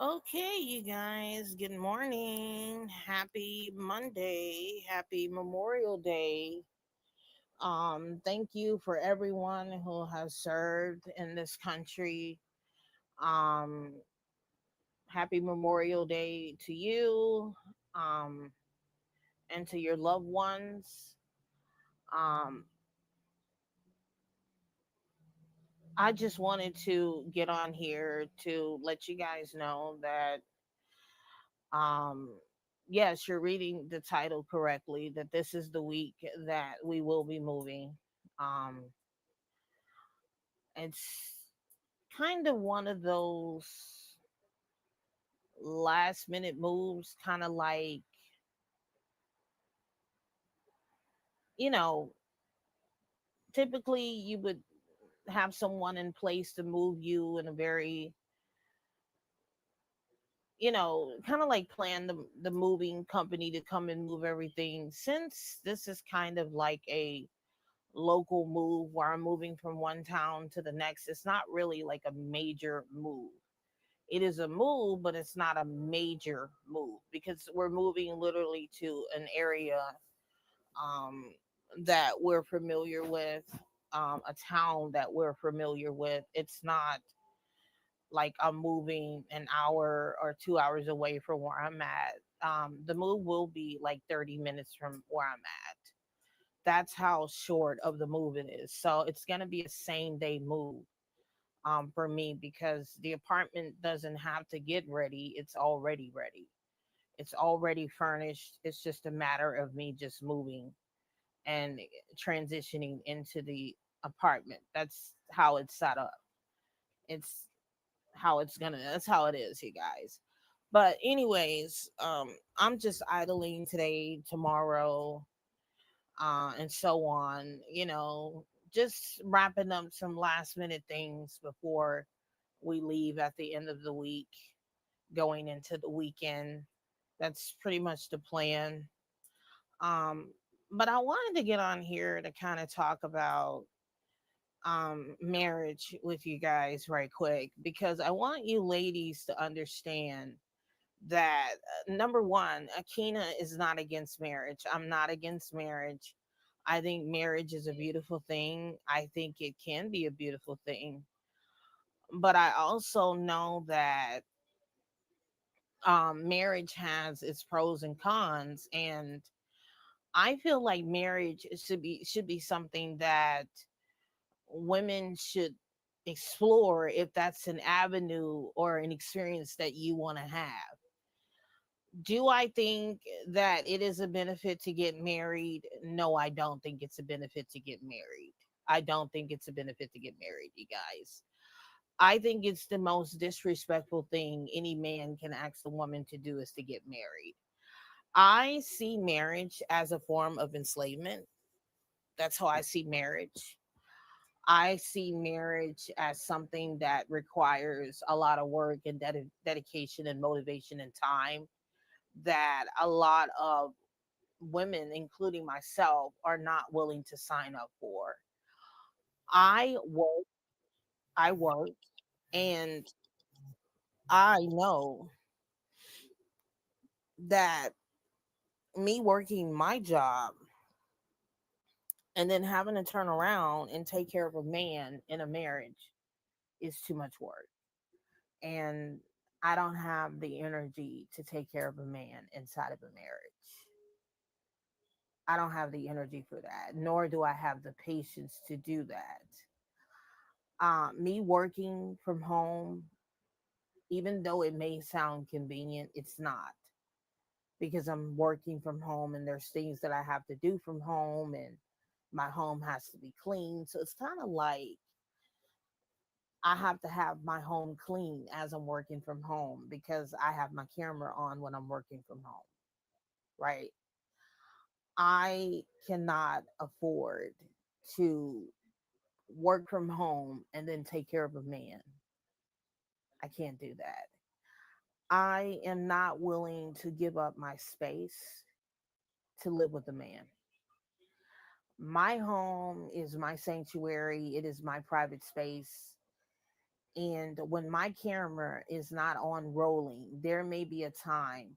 Okay, you guys, good morning. Happy Monday. Happy Memorial Day. Thank you for everyone who has served in this country. Um, Happy Memorial Day to you, um, and to your loved ones. Um, I just wanted to get on here to let you guys know that Um, yes, you're reading the title correctly, that this is the week that we will be moving. Um, it's kind of one of those last minute moves, kind of like, you know, typically you would have someone in place to move you in a very, kind of like plan the moving company to come and move everything. Since this is kind of like a local move where I'm moving from one town to the next. It's not really like a major move. It is a move, but it's not a major move because we're moving literally to an area um, that we're familiar with, a town that we're familiar with. It's not like I'm moving an hour or 2 hours away from where I'm at. The move will be like 30 minutes from where I'm at. That's how short of the move it is. So it's going to be a same day move for me because the apartment doesn't have to get ready. It's already ready. It's already furnished. It's just a matter of me just moving and transitioning into the apartment. That's how it's set up. It's that's how it is, you guys. But anyways, I'm just idling today, tomorrow, and so on. Just wrapping up some last minute things before we leave at the end of the week, going into the weekend. That's pretty much the plan. Um, but I wanted to get on here to kind of talk about marriage with you guys right quick because I want you ladies to understand that number one, Akina is not against marriage. I'm not against marriage. I think marriage is a beautiful thing. I think it can be a beautiful thing. But I also know that marriage has its pros and cons, and I feel like marriage should be something that women should explore if that's an avenue or an experience that you want to have. Do I think that it is a benefit to get married? No, I don't think it's a benefit to get married. I don't think it's a benefit to get married, you guys. I think it's the most disrespectful thing any man can ask a woman to do is to get married. I see marriage as a form of enslavement. That's how I see marriage. I see marriage as something that requires a lot of work and dedication and motivation and time that a lot of women, including myself, are not willing to sign up for. I work, I work, and I know that me working my job and then having to turn around and take care of a man in a marriage is too much work. And I don't have the energy to take care of a man inside of a marriage. I don't have the energy for that, nor do I have the patience to do that. Me working from home, even though it may sound convenient, it's not because I'm working from home and there's things that I have to do from home and my home has to be clean. So it's kind of like I have to have my home clean as I'm working from home because I have my camera on when I'm working from home, right? I cannot afford to work from home and then take care of a man. I can't do that. I am not willing to give up my space to live with a man. My home is my sanctuary, it is my private space. And when my camera is not on rolling, there may be a time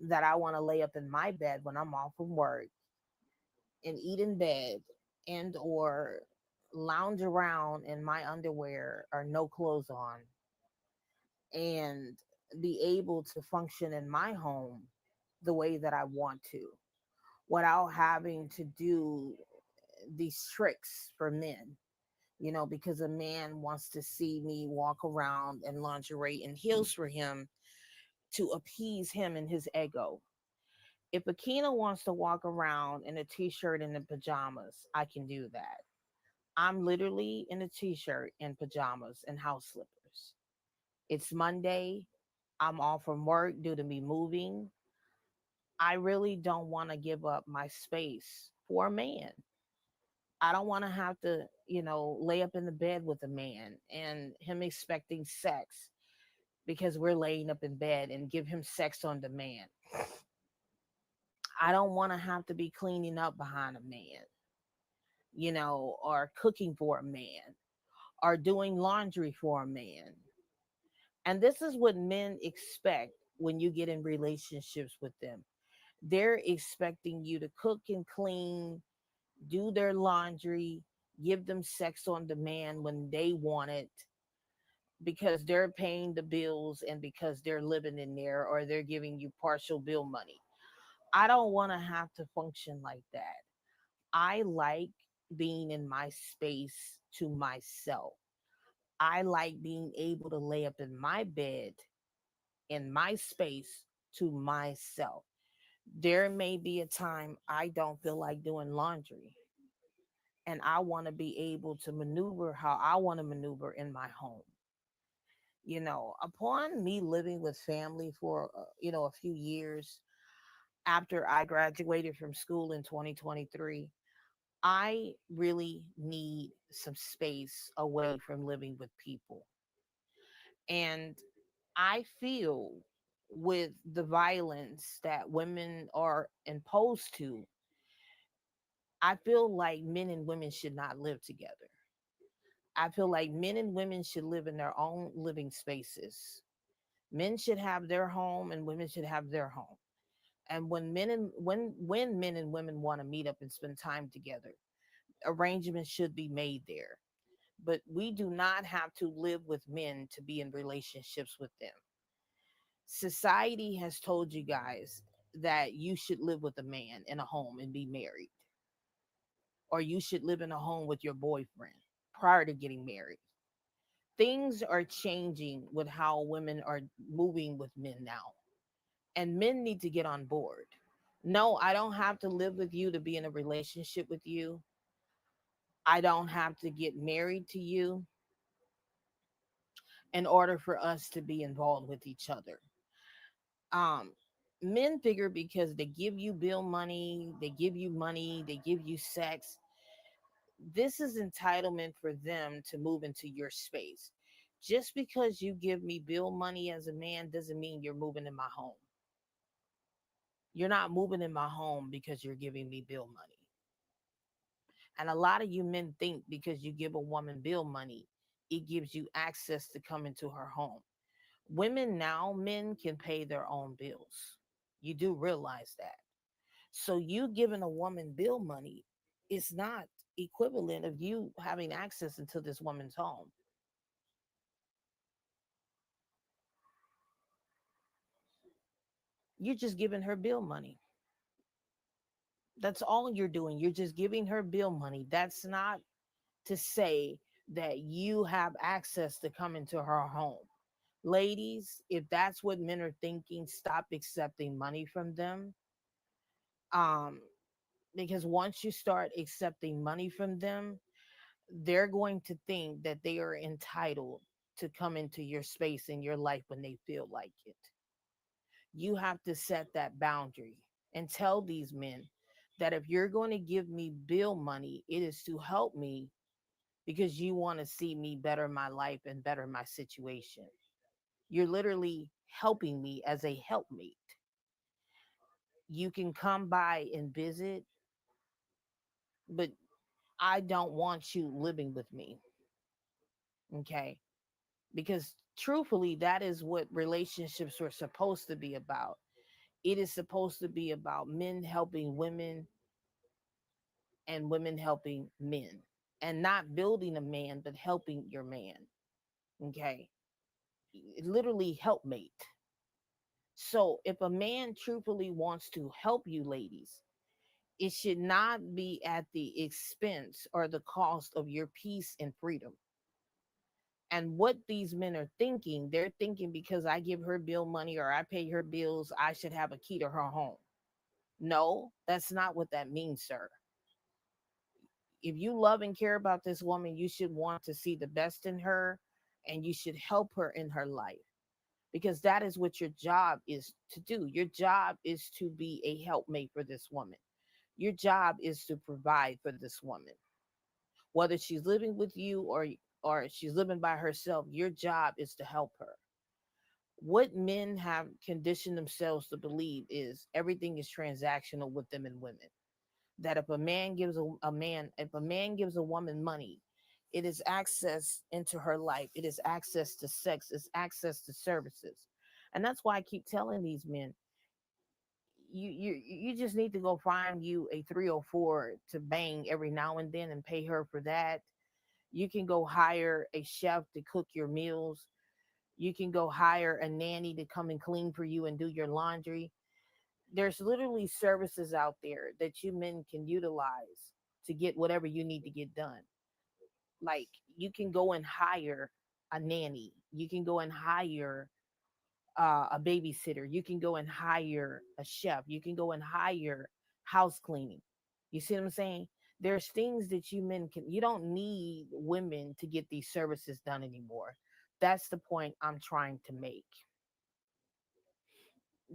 that I want to lay up in my bed when I'm off from work and eat in bed and or lounge around in my underwear or no clothes on and be able to function in my home the way that I want to without having to do these tricks for men. Because a man wants to see me walk around in lingerie and heels for him to appease him and his ego. If Akina wants to walk around in a t-shirt and in pajamas, I can do that. I'm literally in a t-shirt and pajamas and house slippers. It's Monday. I'm off from work due to me moving. I really don't want to give up my space for a man. I don't want to have to, lay up in the bed with a man and him expecting sex because we're laying up in bed and give him sex on demand. I don't want to have to be cleaning up behind a man, or cooking for a man or doing laundry for a man. And this is what men expect when you get in relationships with them. They're expecting you to cook and clean, do their laundry, give them sex on demand when they want it because they're paying the bills and because they're living in there or they're giving you partial bill money. I don't want to have to function like that. I like being in my space to myself. I like being able to lay up in my bed in my space to myself. There may be a time I don't feel like doing laundry and I want to be able to maneuver how I want to maneuver in my home. Upon me living with family for, a few years after I graduated from school in 2023, I really need some space away from living with people. And I feel with the violence that women are imposed to, I feel like men and women should not live together. I feel like men and women should live in their own living spaces. Men should have their home and women should have their home. And when men and women want to meet up and spend time together, arrangements should be made there. But we do not have to live with men to be in relationships with them. Society has told you guys that you should live with a man in a home and be married, or you should live in a home with your boyfriend prior to getting married. Things are changing with how women are moving with men now, and men need to get on board. No, I don't have to live with you to be in a relationship with you. I don't have to get married to you in order for us to be involved with each other. Um, Men figure because they give you bill money, they give you sex. This is entitlement for them to move into your space. Just because you give me bill money as a man doesn't mean you're moving in my home. You're not moving in my home because you're giving me bill money. And a lot of you men think because you give a woman bill money, it gives you access to come into her home. Women now, men can pay their own bills. You do realize that. So you giving a woman bill money is not equivalent of you having access into this woman's home. You're just giving her bill money. That's all you're doing. You're just giving her bill money. That's not to say that you have access to come into her home. Ladies, if that's what men are thinking, stop accepting money from them. Um, because once you start accepting money from them, they're going to think that they are entitled to come into your space in your life when they feel like it. You have to set that boundary and tell these men that if you're going to give me bill money, it is to help me because you want to see me better my life and better my situation. You're literally helping me as a helpmate. You can come by and visit, but I don't want you living with me. Okay. because truthfully, that is what relationships were supposed to be about. It is supposed to be about men helping women and women helping men, and not building a man, but helping your man. Okay. Literally helpmate. So if a man truthfully wants to help you, ladies, it should not be at the expense or the cost of your peace and freedom. And what these men are thinking, they're thinking because I give her bill money or I pay her bills, I should have a key to her home. No, that's not what that means, sir. If you love and care about this woman, you should want to see the best in her and you should help her in her life, because that is what your job is to do. Your job is to be a helpmate for this woman. Your job is to provide for this woman. Whether she's living with you or she's living by herself, your job is to help her. What men have conditioned themselves to believe is everything is transactional with them and women. That if a man gives if a man gives a woman money, it is access into her life. It is access to sex. It's access to services. And that's why I keep telling these men, you just need to go find you a 304 to bang every now and then and pay her for that. You can go hire a chef to cook your meals. You can go hire a nanny to come and clean for you and do your laundry. There's literally services out there that you men can utilize to get whatever you need to get done. Like, you can go and hire a nanny. You can go and hire a babysitter. You can go and hire a chef. You can go and hire house cleaning. You see what I'm saying? There's things that you men can, you don't need women to get these services done anymore. That's the point I'm trying to make.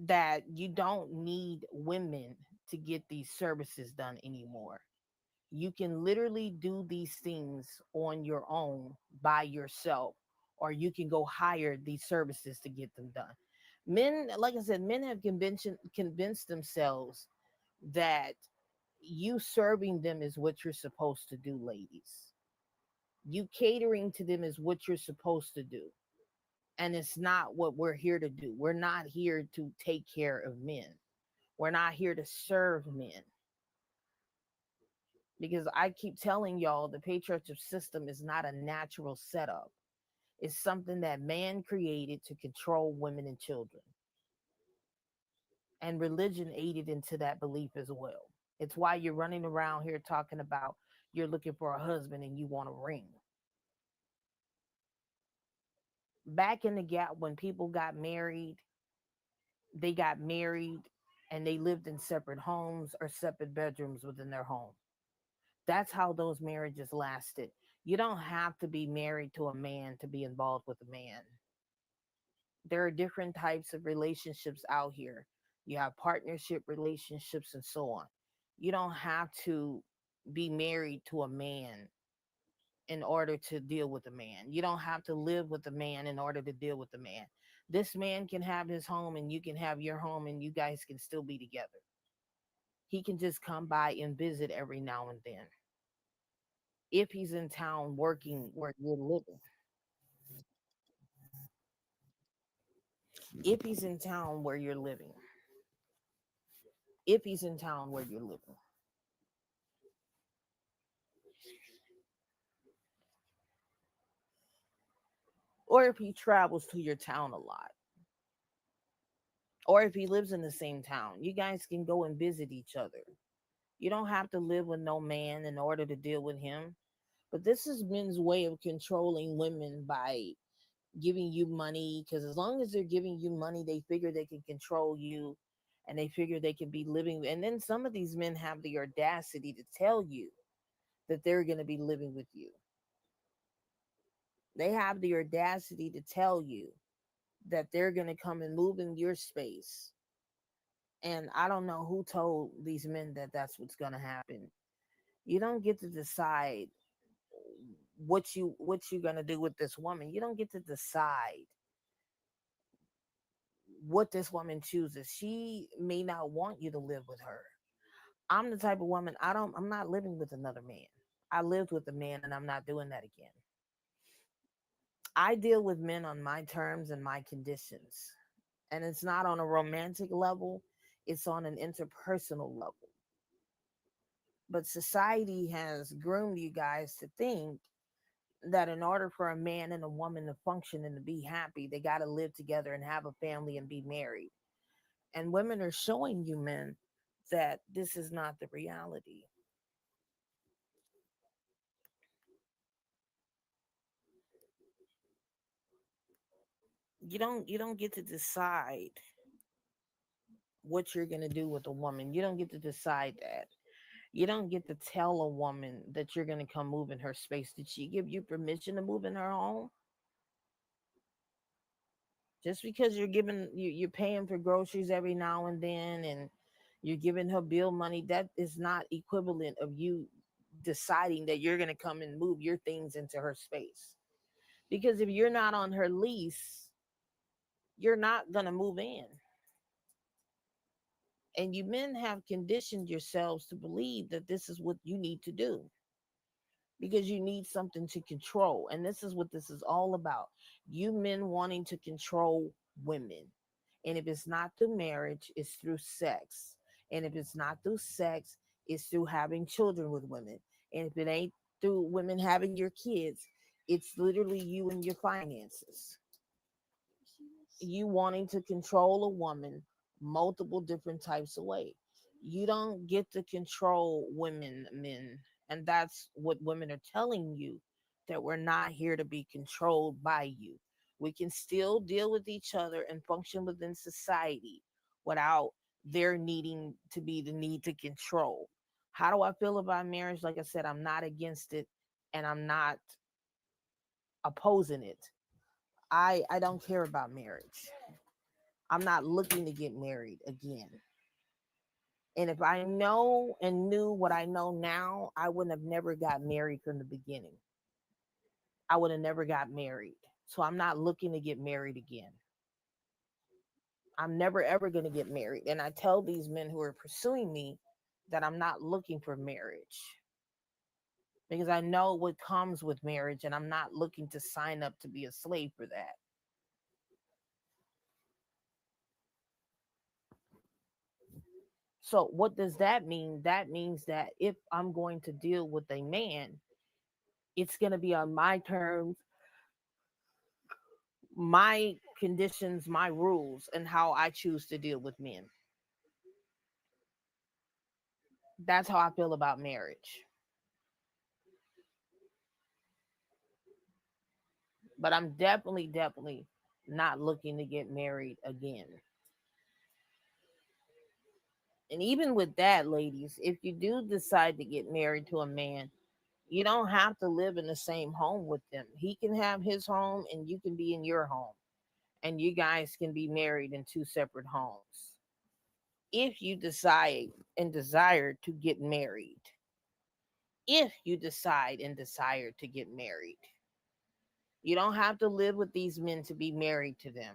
That you don't need women to get these services done anymore. You can literally do these things on your own by yourself, or you can go hire these services to get them done. Men, like I said, men have convinced themselves that you serving them is what you're supposed to do, ladies. You catering to them is what you're supposed to do. And it's not what we're here to do. We're not here to take care of men. We're not here to serve men. Because I keep telling y'all the patriarchal system is not a natural setup. It's something that man created to control women and children. And religion aided into that belief as well. It's why you're running around here talking about you're looking for a husband and you want a ring. Back in the gap when people got married, they got married and they lived in separate homes or separate bedrooms within their home. That's how those marriages lasted. You don't have to be married to a man to be involved with a man. There are different types of relationships out here. You have partnership relationships and so on. You don't have to be married to a man in order to deal with a man. You don't have to live with a man in order to deal with a man. This man can have his home and you can have your home and you guys can still be together. He can just come by and visit every now and then if he's in town working where you're living. If he's in town where you're living. If he's in town where you're living. Or if he travels to your town a lot. Or if he lives in the same town. You guys can go and visit each other. You don't have to live with no man in order to deal with him. But this is men's way of controlling women by giving you money. Because as long as they're giving you money, they figure they can control you and they figure they can be living. And then some of these men have the audacity to tell you that they're going to be living with you. They have the audacity to tell you that they're going to come and move in your space. And I don't know who told these men that that's what's going to happen. You don't get to decide what you're going to do with this woman. You don't get to decide what this woman chooses. She may not want you to live with her. I'm the type of woman, I'm not living with another man. I lived with a man and I'm not doing that again. I deal with men on my terms and my conditions. And it's not on a romantic level, it's on an interpersonal level. But society has groomed you guys to think that in order for a man and a woman to function and to be happy, they got to live together and have a family and be married. And women are showing you men that this is not the reality. You don't get to decide what you're going to do with a woman. You don't get to decide that. You don't get to tell a woman that you're going to come move in her space. Did she give you permission to move in her home? Just because you're paying for groceries every now and then, and you're giving her bill money, that is not equivalent of you deciding that you're going to come and move your things into her space. Because if you're not on her lease, you're not going to move in. And you men have conditioned yourselves to believe that this is what you need to do because you need something to control. And this is what this is all about. You men wanting to control women. And if it's not through marriage, it's through sex. And if it's not through sex, it's through having children with women. And if it ain't through women having your kids, it's literally you and your finances. You wanting to control a woman multiple different types of ways. You don't get to control women, men. And that's what women are telling you, that we're not here to be controlled by you. We can still deal with each other and function within society without there needing to be the need to control. How do I feel about marriage? Like I said, I'm not against it and I'm not opposing it. I don't care about marriage. I'm not looking to get married again. And if I know and knew what I know now, I wouldn't have never got married from the beginning. I would have never got married. So I'm not looking to get married again. I'm never ever going to get married. And I tell these men who are pursuing me that I'm not looking for marriage because I know what comes with marriage and I'm not looking to sign up to be a slave for that. So what does that mean? That means that if I'm going to deal with a man, it's going to be on my terms, my conditions, my rules, and how I choose to deal with men. That's how I feel about marriage. But I'm definitely not looking to get married again. And even with that, ladies, if you do decide to get married to a man, you don't have to live in the same home with them. He can have his home and you can be in your home. And you guys can be married in two separate homes. If you decide and desire to get married, if you decide and desire to get married, you don't have to live with these men to be married to them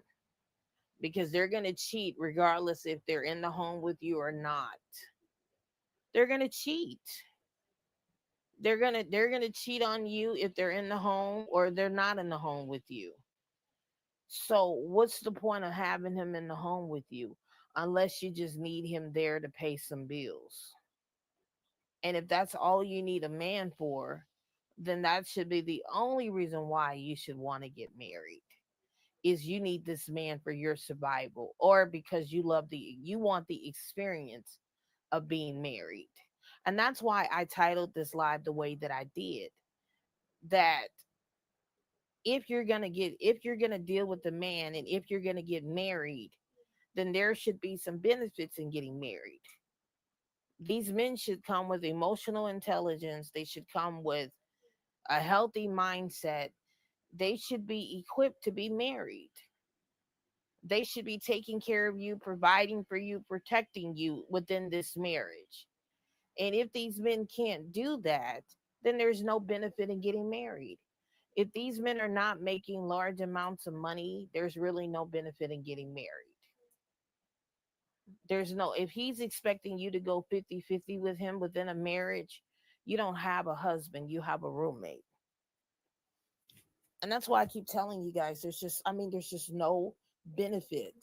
because they're going to cheat regardless if they're in the home with you or not. They're going to cheat. They're going to cheat on you if they're in the home or they're not in the home with you. So, what's the point of having him in the home with you unless you just need him there to pay some bills? And if that's all you need a man for, then that should be the only reason why you should want to get married. Is you need this man for your survival or because you want the experience of being married. And that's why I titled this live the way that I did. That if you're going to deal with the man and if you're going to get married, then there should be some benefits in getting married. These men should come with emotional intelligence. They should come with a healthy mindset. They should be equipped to be married. They should be taking care of you, providing for you, protecting you within this marriage. And if these men can't do that, then there's no benefit in getting married. If these men are not making large amounts of money, there's really no benefit in getting married. There's no, if he's expecting you to go 50-50 with him within a marriage, you don't have a husband, you have a roommate. And that's why I keep telling you guys, there's just no benefit,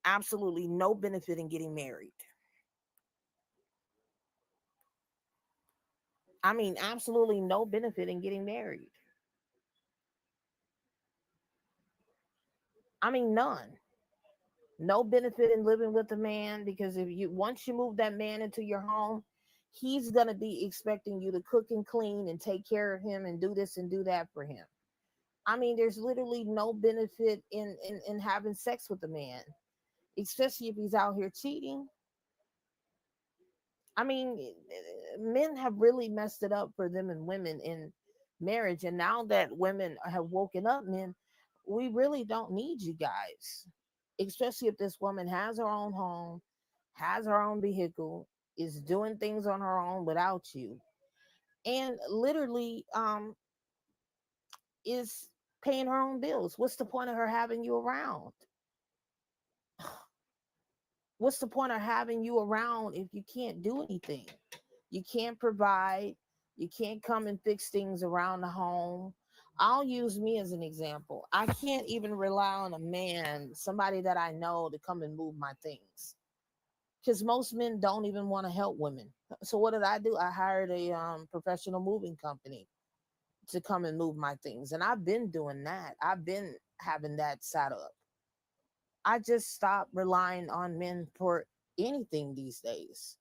absolutely no benefit in getting married. I mean, absolutely no benefit in getting married. I mean, none. No benefit in living with a man, because if you once you move that man into your home, he's gonna be expecting you to cook and clean and take care of him and do this and do that for him. I mean, there's literally no benefit in having sex with a man, especially if he's out here cheating. I mean, men have really messed it up for them and women in marriage. And now that women have woken up, men, we really don't need you guys, especially if this woman has her own home, has her own vehicle, is doing things on her own without you, and literally is paying her own bills. What's the point of her having you around? What's the point of having you around if you can't do anything? You can't provide. You can't come and fix things around the home. I'll use me as an example. I can't even rely on a man, somebody that I know, to come and move my things, because most men don't even want to help women. So what did I do? I hired a professional moving company to come and move my things, and I've been doing that. I've been having that set up. I just stopped relying on men for anything these days.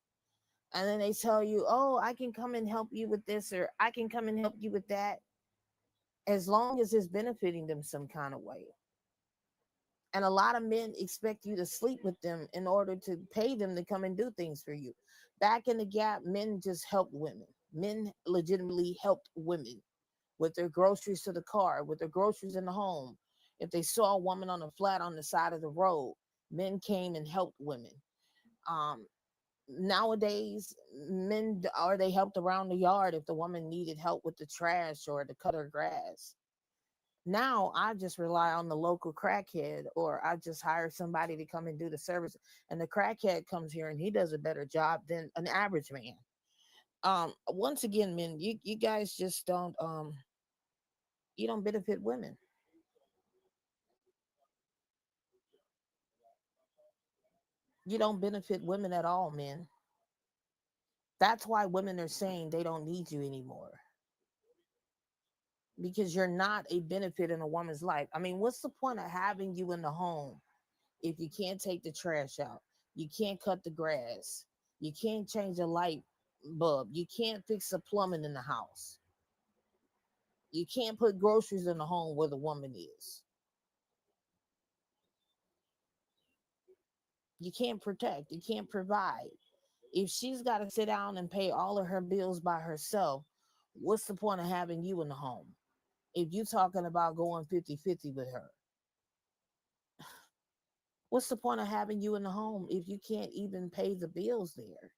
And then they tell you, oh, I can come and help you with this, or I can come and help you with that, as long as it's benefiting them some kind of way. And a lot of men expect you to sleep with them in order to pay them to come and do things for you. Back in the gap, men just helped women. Men legitimately helped women with their groceries to the car, with their groceries in the home. If they saw a woman on a flat on the side of the road, men came and helped women. Um, Nowadays, men, or they helped around the yard if the woman needed help with the trash or to cut her grass. Now I just rely on the local crackhead, or I just hire somebody to come and do the service, and the crackhead comes here and he does a better job than an average man. Once again, men, you guys just don't you don't benefit women. You don't benefit women at all, men. That's why women are saying they don't need you anymore, because you're not a benefit in a woman's life. I mean, what's the point of having you in the home if you can't take the trash out? You can't cut the grass. You can't change a light bulb. You can't fix the plumbing in the house. You can't put groceries in the home where the woman is. You can't protect. You can't provide. If she's got to sit down and pay all of her bills by herself, what's the point of having you in the home? If you're talking about going 50-50 with her, what's the point of having you in the home if you can't even pay the bills there?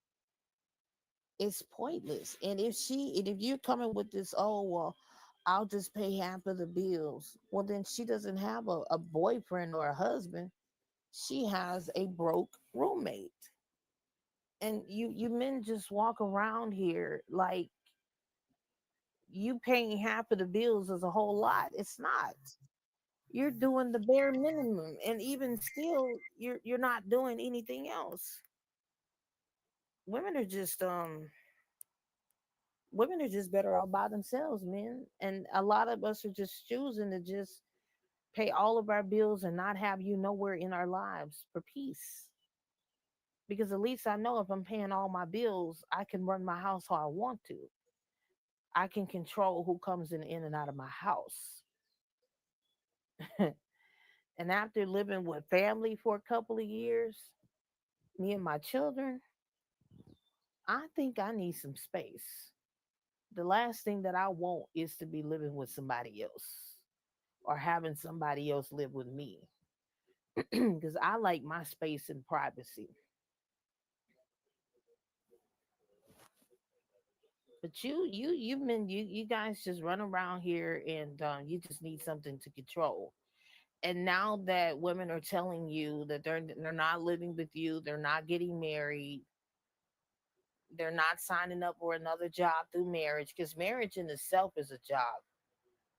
It's pointless. And if you're coming with this, oh well, I'll just pay half of the bills. Well, then she doesn't have a boyfriend or a husband. She has a broke roommate. And you men just walk around here like you paying half of the bills is a whole lot. It's not. You're doing the bare minimum, and even still, you're not doing anything else. Women are just women are just better off by themselves, man. And a lot of us are just choosing to just pay all of our bills and not have you nowhere in our lives for peace. Because at least I know if I'm paying all my bills, I can run my house how I want to. I can control who comes in and out of my house. And after living with family for a couple of years, me and my children, I think I need some space. The last thing that I want is to be living with somebody else or having somebody else live with me, because I like my space and privacy. But you guys just run around here and you just need something to control. And now that women are telling you that they're not living with you, they're not getting married, they're not signing up for another job through marriage, because marriage in itself is a job.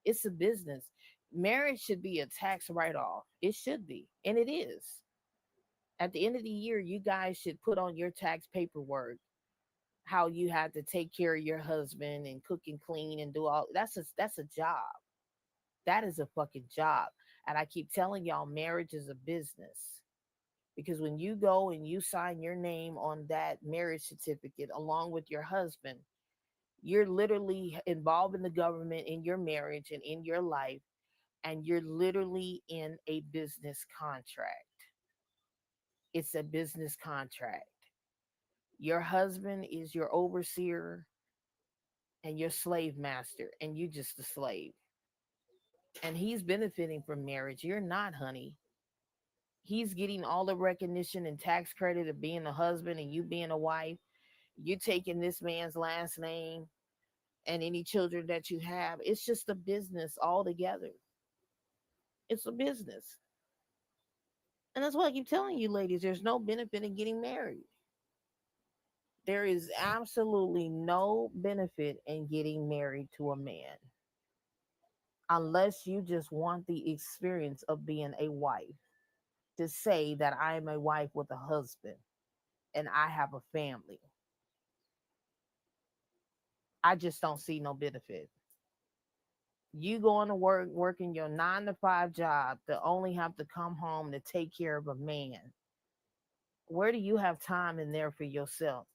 It's a business. Marriage should be a tax write off. It should be, and it is. At the end of the year, you guys should put on your tax paperwork how you had to take care of your husband and cook and clean and do all that's a job. That is a fucking job. And I keep telling y'all, marriage is a business. Because when you go and you sign your name on that marriage certificate along with your husband, you're literally involving the government in your marriage and in your life, and you're literally in a business contract. It's a business contract. Your husband is your overseer and your slave master, and you just a slave. And he's benefiting from marriage. You're not, honey. He's getting all the recognition and tax credit of being a husband and you being a wife. You're taking this man's last name and any children that you have. It's just a business altogether. It's a business. And that's why I keep telling you, ladies, there's no benefit in getting married. There is absolutely no benefit in getting married to a man unless you just want the experience of being a wife. To say that I am a wife with a husband and I have a family, I just don't see no benefit. You going to work, working your 9 to 5 job to only have to come home to take care of a man. Where do you have time in there for yourself?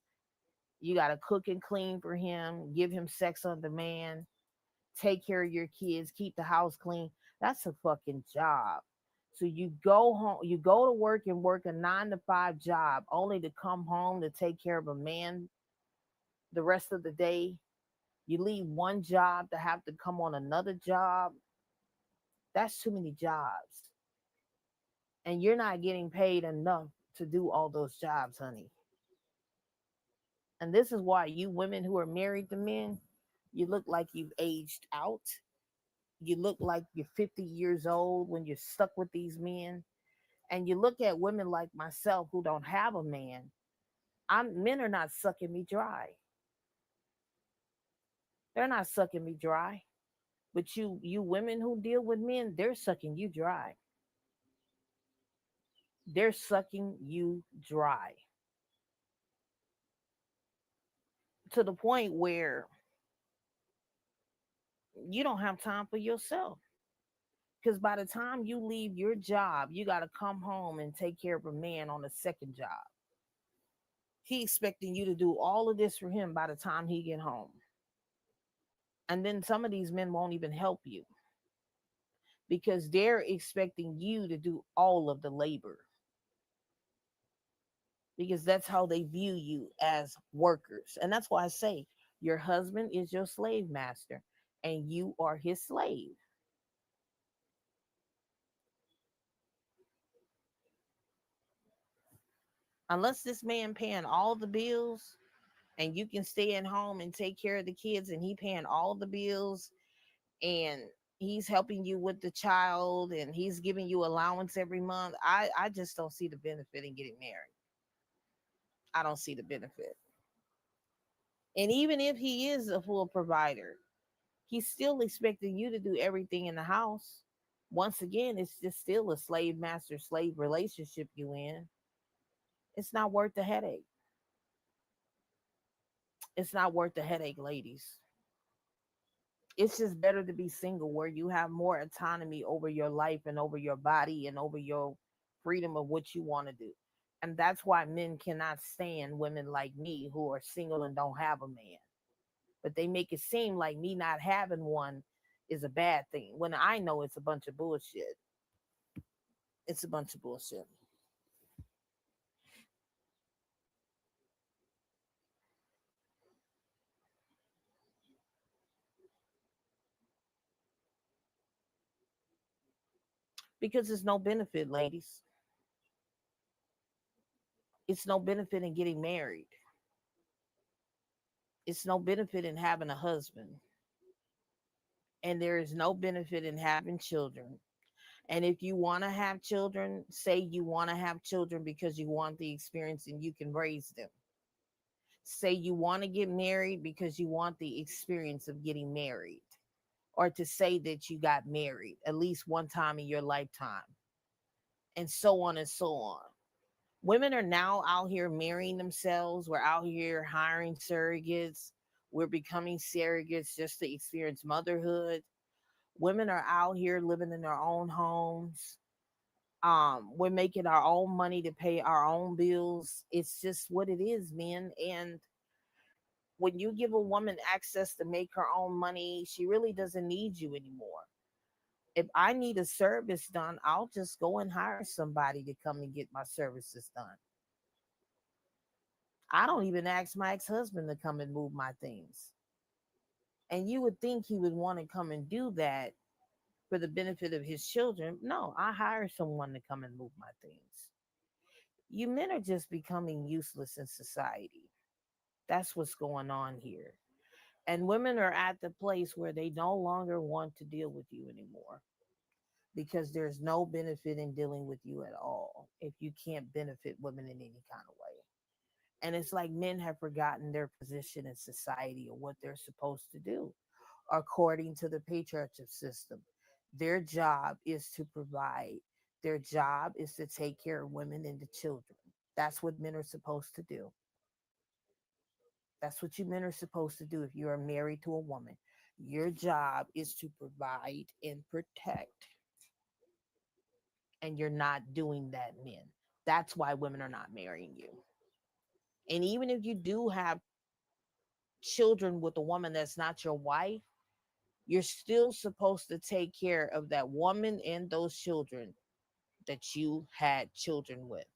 You got to cook and clean for him, give him sex on demand, take care of your kids, keep the house clean. That's a fucking job. So you go home, you go to work and work a 9 to 5 job only to come home to take care of a man the rest of the day. You leave one job to have to come on another job. That's too many jobs. And you're not getting paid enough to do all those jobs, honey. And this is why you women who are married to men, you look like you've aged out. You look like you're 50 years old when you're stuck with these men. And you look at women like myself who don't have a man. Men are not sucking me dry. They're not sucking me dry. But you women who deal with men, they're sucking you dry. They're sucking you dry to the point where you don't have time for yourself. Because by the time you leave your job, you got to come home and take care of a man on a second job. He expecting you to do all of this for him by the time he get home. And then some of these men won't even help you because they're expecting you to do all of the labor because that's how they view you as workers. And that's why I say your husband is your slave master and you are his slave. Unless this man paying all the bills and you can stay at home and take care of the kids and he paying all the bills and he's helping you with the child and he's giving you allowance every month, I just don't see the benefit in getting married. I don't see the benefit. And even if he is a full provider, he's still expecting you to do everything in the house. Once again, it's just still a slave master slave relationship you in. It's not worth the headache. It's not worth the headache, ladies. It's just better to be single where you have more autonomy over your life and over your body and over your freedom of what you want to do. And that's why men cannot stand women like me who are single and don't have a man. But they make it seem like me not having one is a bad thing when I know it's a bunch of bullshit. It's a bunch of bullshit. Because there's no benefit, ladies. It's no benefit in getting married. It's no benefit in having a husband. And there is no benefit in having children. And if you want to have children, say you want to have children because you want the experience and you can raise them. Say you want to get married because you want the experience of getting married or to say that you got married at least one time in your lifetime, and so on and so on. Women are now out here marrying themselves. We're out here hiring surrogates. We're becoming surrogates just to experience motherhood. Women are out here living in their own homes. We're making our own money to pay our own bills. It's just what it is, man. And when you give a woman access to make her own money, she really doesn't need you anymore. If I need a service done, I'll just go and hire somebody to come and get my services done. I don't even ask my ex-husband to come and move my things. And you would think he would want to come and do that for the benefit of his children. No, I hire someone to come and move my things. You men are just becoming useless in society. That's what's going on here. And women are at the place where they no longer want to deal with you anymore because there's no benefit in dealing with you at all if you can't benefit women in any kind of way. And it's like men have forgotten their position in society or what they're supposed to do according to the patriarchal system. Their job is to provide, their job is to take care of women and the children. That's what men are supposed to do. That's what you men are supposed to do if you are married to a woman. Your job is to provide and protect, and you're not doing that, men. That's why women are not marrying you. And even if you do have children with a woman that's not your wife, you're still supposed to take care of that woman and those children that you had children with.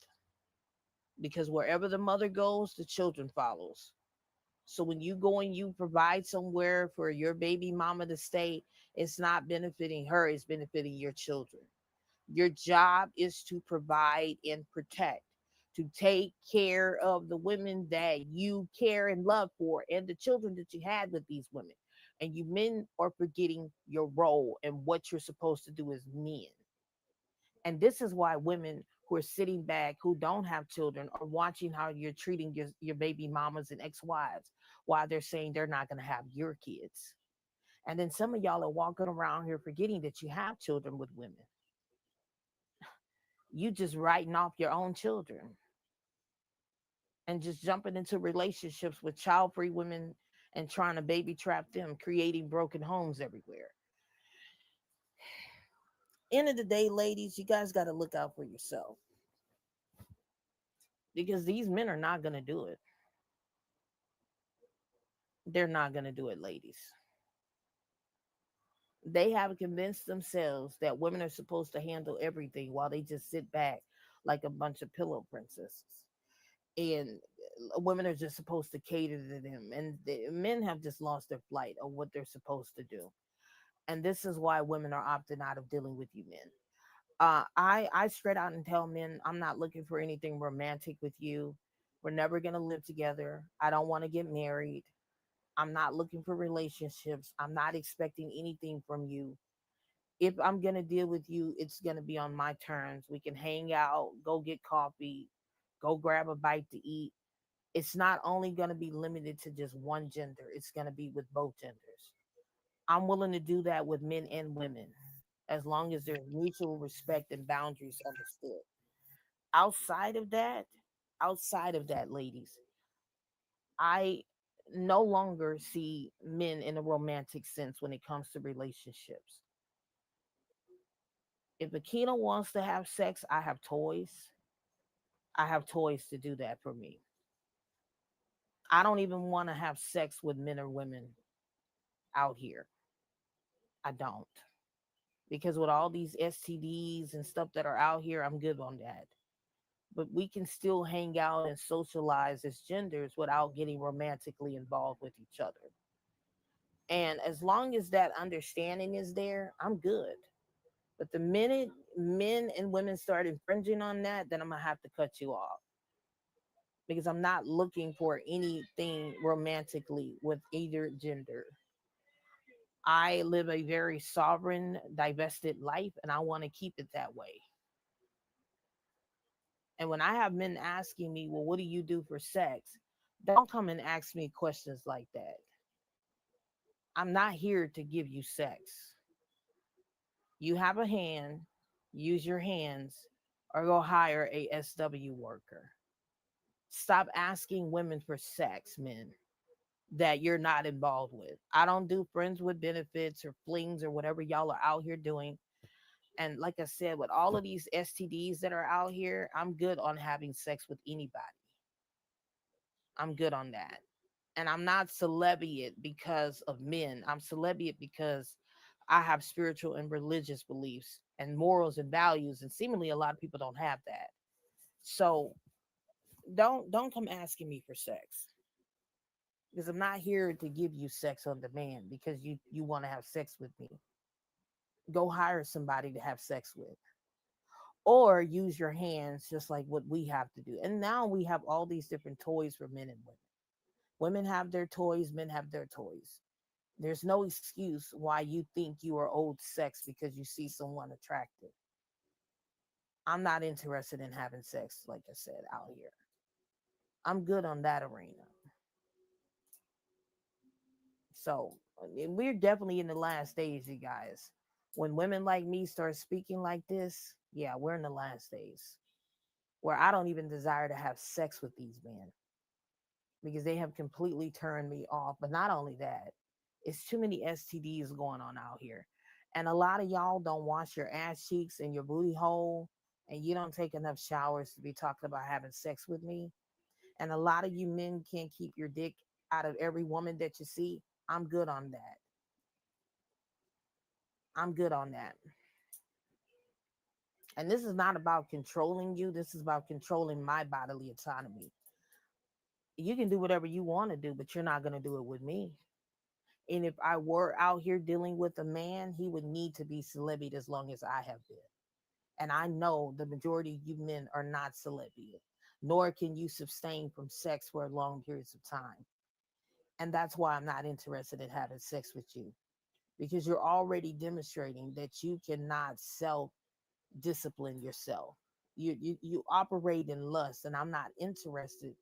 Because wherever the mother goes, the children follows. So when you go and you provide somewhere for your baby mama to stay, it's not benefiting her, it's benefiting your children. Your job is to provide and protect, to take care of the women that you care and love for and the children that you had with these women. And you men are forgetting your role and what you're supposed to do as men. And this is why women who are sitting back, who don't have children, are watching how you're treating your baby mamas and ex-wives while they're saying they're not going to have your kids. And then some of y'all are walking around here forgetting that you have children with women. You just writing off your own children and just jumping into relationships with child-free women and trying to baby trap them, creating broken homes everywhere. End of the day, ladies, you guys got to look out for yourself because these men are not going to do it. They're not going to do it, ladies. They have convinced themselves that women are supposed to handle everything while they just sit back like a bunch of pillow princesses. And women are just supposed to cater to them. And the men have just lost their flight of what they're supposed to do. And this is why women are opting out of dealing with you men. I straight out and tell men I'm not looking for anything romantic with you. We're never gonna live together. I don't want to get married. I'm not looking for relationships. I'm not expecting anything from you. If I'm going to deal with you, it's going to be on my terms. We can hang out, go get coffee, go grab a bite to eat. It's not only going to be limited to just one gender, it's going to be with both genders. I'm willing to do that with men and women as long as there's mutual respect and boundaries understood. Outside of that, outside of that, ladies, I no longer see men in a romantic sense when it comes to relationships. If Akina wants to have sex, I have toys. I have toys to do that for me. I don't even want to have sex with men or women out here. I don't. Because with all these STDs and stuff that are out here, I'm good on that. But we can still hang out and socialize as genders without getting romantically involved with each other. And as long as that understanding is there, I'm good. But the minute men and women start infringing on that, then I'm going to have to cut you off because I'm not looking for anything romantically with either gender. I live a very sovereign, divested life, and I want to keep it that way. And when I have men asking me, well, what do you do for sex? Don't come and ask me questions like that. I'm not here to give you sex. You have a hand, use your hands, or go hire a SW worker. Stop asking women for sex, men, that you're not involved with. I don't do friends with benefits or flings or whatever y'all are out here doing. And like I said, with all of these STDs that are out here, I'm good on having sex with anybody. I'm good on that. And I'm not celibate because of men. I'm celibate because I have spiritual and religious beliefs and morals and values. And seemingly a lot of people don't have that. So don't come asking me for sex. Because I'm not here to give you sex on demand because you want to have sex with me. Go hire somebody to have sex with, or use your hands just like what we have to do. And now we have all these different toys for men and women. Women have their toys, men have their toys. There's no excuse why you think you are old sex because you see someone attractive. I'm not interested in having sex, like I said, out here. I'm good on that arena. So we're definitely in the last days, you guys. When women like me start speaking like this, yeah, we're in the last days where I don't even desire to have sex with these men because they have completely turned me off. But not only that, it's too many STDs going on out here. And a lot of y'all don't wash your ass cheeks and your booty hole, and you don't take enough showers to be talking about having sex with me. And a lot of you men can't keep your dick out of every woman that you see. I'm good on that. I'm good on that. And this is not about controlling you. This is about controlling my bodily autonomy. You can do whatever you want to do, but you're not going to do it with me. And if I were out here dealing with a man, he would need to be celibate as long as I have been. And I know the majority of you men are not celibate, nor can you sustain from sex for long periods of time. And that's why I'm not interested in having sex with you, because you're already demonstrating that you cannot self discipline yourself. You operate in lust, and I'm not interested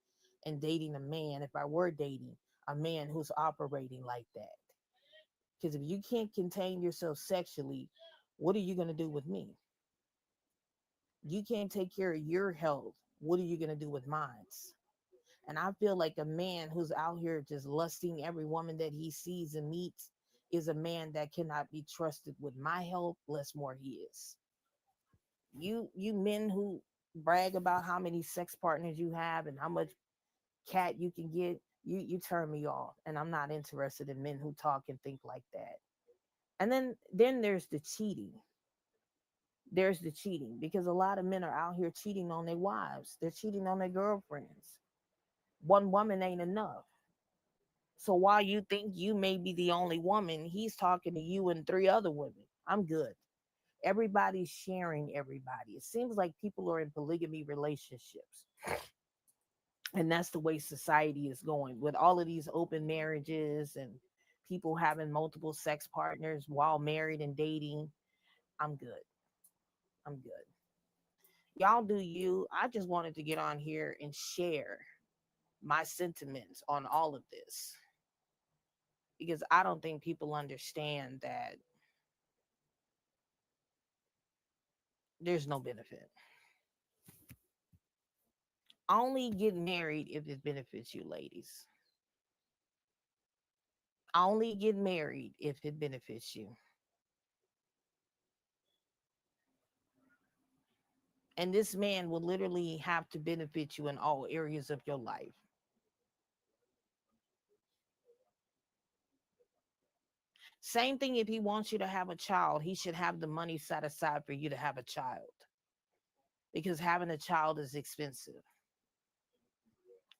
in dating a man. If I were dating a man who's operating like that, because if you can't contain yourself sexually, what are you going to do with me? You can't take care of your health. What are you going to do with mine? And I feel like a man who's out here just lusting every woman that he sees and meets is a man that cannot be trusted with my health, less more he is. You men who brag about how many sex partners you have and how much cat you can get, you turn me off. And I'm not interested in men who talk and think like that. And then there's the cheating. There's the cheating because a lot of men are out here cheating on their wives. They're cheating on their girlfriends. One woman ain't enough. So while you think you may be the only woman, he's talking to you and three other women. I'm good. Everybody's sharing everybody. It seems like people are in polygamy relationships. And that's the way society is going with all of these open marriages and people having multiple sex partners while married and dating. I'm good. I'm good. Y'all do you. I just wanted to get on here and share my sentiments on all of this because I don't think people understand that there's no benefit. Only get married if it benefits you, ladies. Only get married if it benefits you. And this man will literally have to benefit you in all areas of your life. Same thing if he wants you to have a child, he should have the money set aside for you to have a child because having a child is expensive.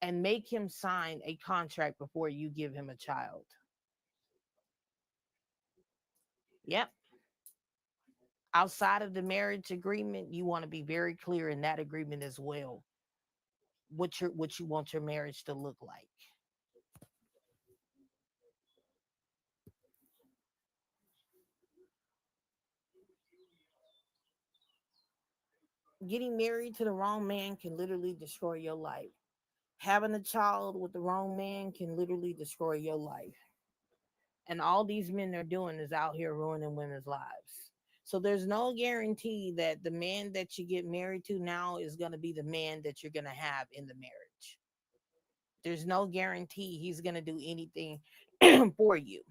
And make him sign a contract before you give him a child. Yep. Outside of the marriage agreement, you want to be very clear in that agreement as well. What you want your marriage to look like. Getting married to the wrong man can literally destroy your life. Having a child with the wrong man can literally destroy your life. And all these men are doing is out here ruining women's lives. So there's no guarantee that the man that you get married to now is going to be the man that you're going to have in the marriage. There's no guarantee he's going to do anything for you.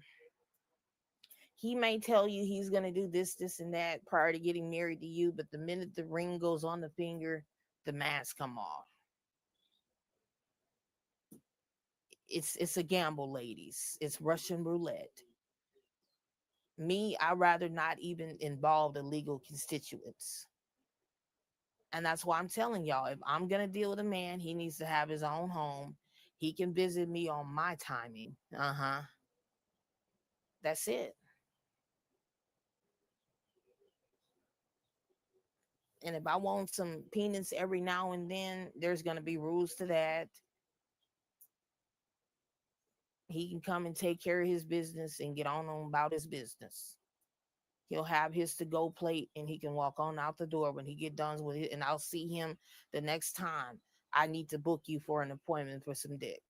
He may tell you he's going to do this, this, and that prior to getting married to you, but the minute the ring goes on the finger, the mask come off. It's a gamble, ladies. It's Russian roulette. Me, I rather not even involve the legal constituents. And that's why I'm telling y'all, if I'm gonna deal with a man, he needs to have his own home. He can visit me on my timing. Uh-huh. That's it. And if I want some peanuts every now and then, there's gonna be rules to that. He can come and take care of his business and get on about his business. He'll have his to go plate and he can walk on out the door when he get done with it. And I'll see him the next time I need to book you for an appointment for some dick.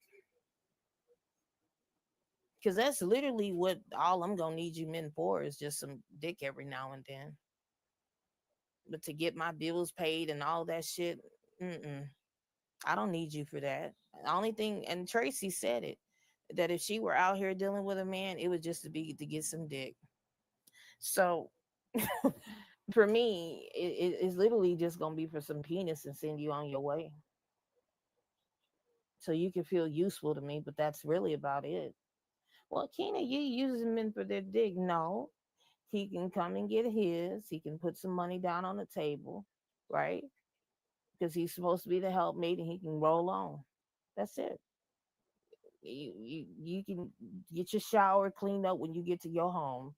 Because that's literally what all I'm gonna need you men for is just some dick every now and then. But to get my bills paid and all that shit, mm-mm, I don't need you for that. The only thing, and Tracy said it, that if she were out here dealing with a man, it would just to be to get some dick. So for me, it's literally just gonna be for some penis and send you on your way, so you can feel useful to me. But that's really about it. Well, Keena, you using men for their dick? No, he can come and get his. He can put some money down on the table, right? Because he's supposed to be the helpmate, and he can roll on. That's it. You can get your shower cleaned up when you get to your home.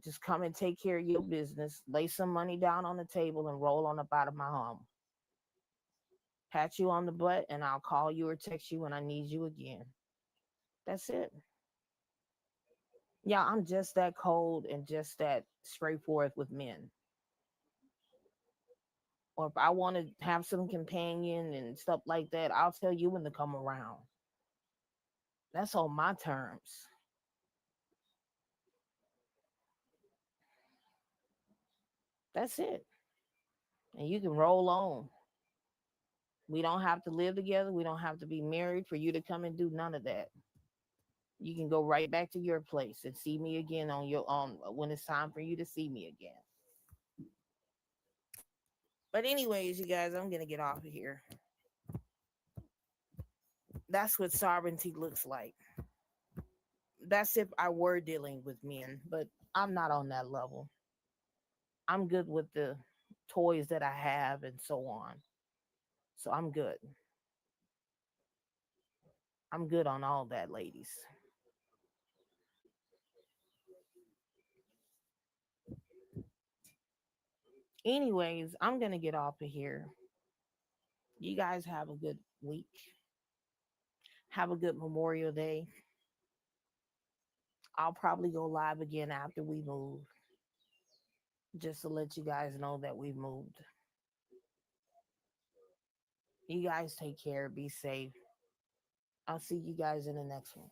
Just come and take care of your business. Lay some money down on the table and roll on up out of my home. Pat you on the butt, and I'll call you or text you when I need you again. That's it. Yeah, I'm just that cold and just that straightforward with men. Or if I want to have some companion and stuff like that, I'll tell you when to come around. That's on my terms. That's it. And you can roll on. We don't have to live together. We don't have to be married for you to come and do none of that. You can go right back to your place and see me again on your own when it's time for you to see me again. But anyways, you guys, I'm gonna get off of here. That's what sovereignty looks like. That's if I were dealing with men, but I'm not on that level. I'm good with the toys that I have and so on. So I'm good. I'm good on all that, ladies. Anyways, I'm gonna get off of here. You guys have a good week. Have a good Memorial Day. I'll probably go live again after we move, just to let you guys know that we've moved. You guys take care. Be safe. I'll see you guys in the next one.